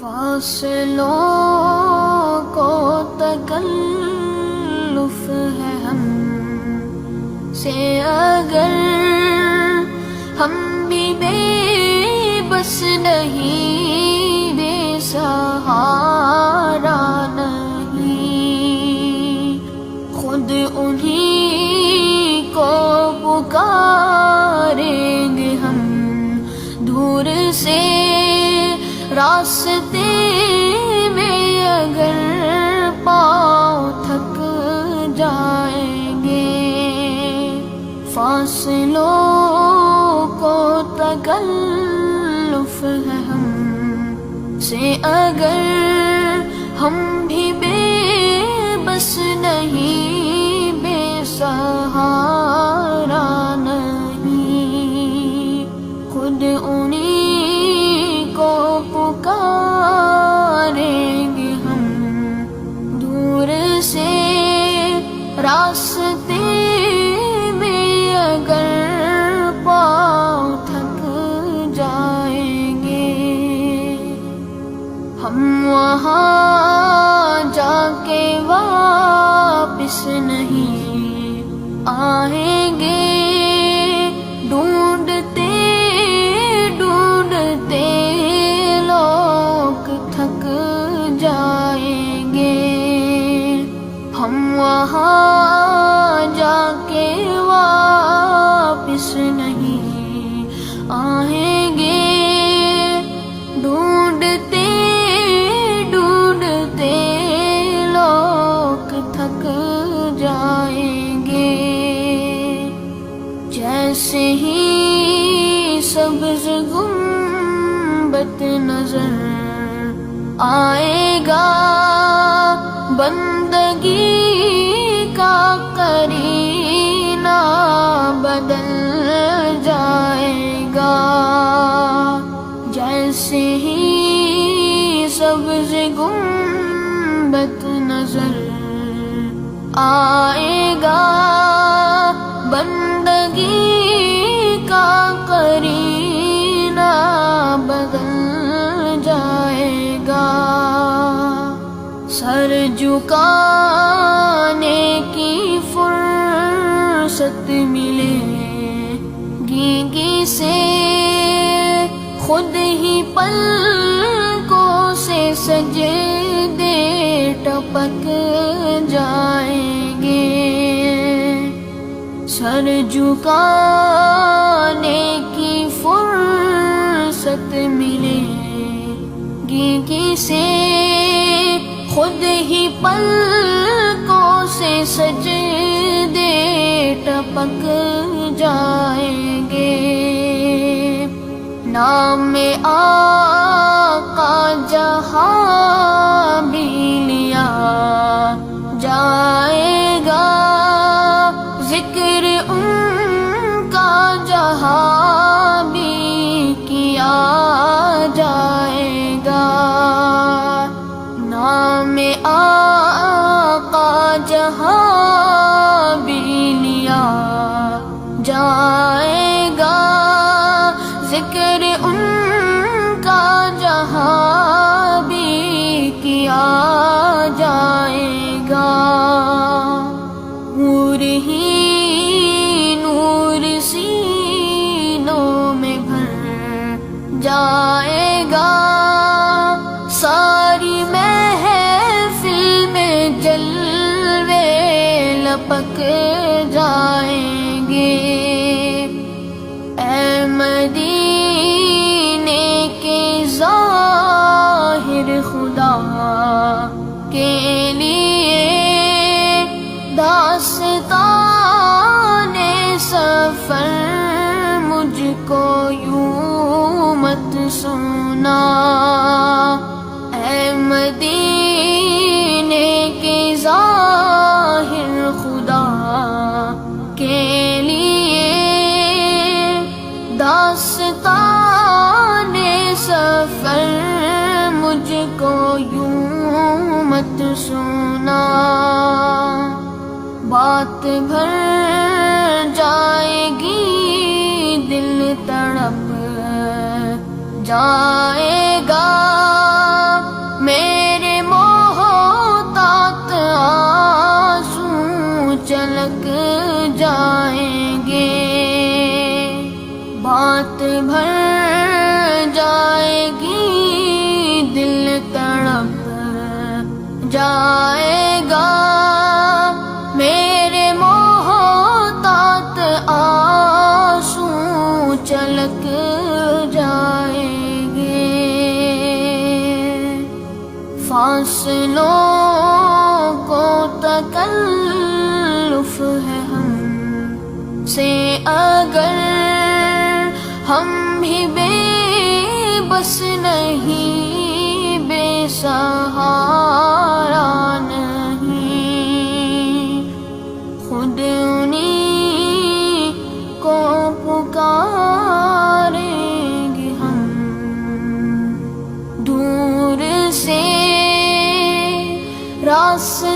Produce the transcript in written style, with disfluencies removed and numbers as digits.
فاصلوں کو تکلف ہے ہم سے، اگر ہم بھی بے بس نہیں، بے سہارا نہیں، خود انہی کو پکاریں گے ہم دور سے راستے میں، اگر پاؤں تھک جائیں گے۔ فاصلوں کو تکلف ہے ہم سے، اگر ہم بھی بے بس نہیں، بے سہارا نہیں، خود انہی کو پکاریں گے ہم دور سے راستے میں، اگر پاؤں تھک جائیں گے۔ ہم وہاں جا کے واپس نہیں آئیں گے، ڈھونڈتے ڈھونڈتے لوگ تھک جائیں گے۔ ہم وہاں جا کے واپس نہیں آئیں گے، ڈھونڈتے ڈھونڈتے لوگ تھک جائیں گے۔ جیسے ہی سبز گنبد نظر آئے گا، بندگی کا قرینہ بدل جائے گا۔ جیسے ہی سبز گنبد نظر آئے گا، بندگی کا قرینہ بدل جائے گا۔ سر جھکانے کی فرصت ملے گی سے، خود ہی پلکوں سے سجدے ٹپک جائیں گے۔ سر جھکانے کی فرصت ملے گی سے، خود ہی پلکوں سے سجدے ٹپک جائیں گے۔ نام آقا جہاں بھی لیا جائے گا، ذکر ان کا جہاں بھی کیا جائے گا۔ نام آقا جہاں بھی لیا جائے گا، ذکر ان کا جہاں بھی کیا جائے گا۔ نور ہی نور سینوں میں بھر جائے گا، ساری محفل میں جلوے لپک جائیں گے۔ اے مدینے کے ظاہر خدا کے لیے، داستان سفر مجھ کو یوں مت سنا۔ اے مدینے کے ظاہر خدا کے لیے، داستان سفر مجھ کو یوں مت سنا۔ بات بھر جائے گی دل تڑپ جائے گا، فاصلوں کو تکلف ہے ہم سے اگر ہم بھی بے بس نہیں، بے سہارا نہیں، خود انہیں کو پکاریں گے ہم دور سے راستہ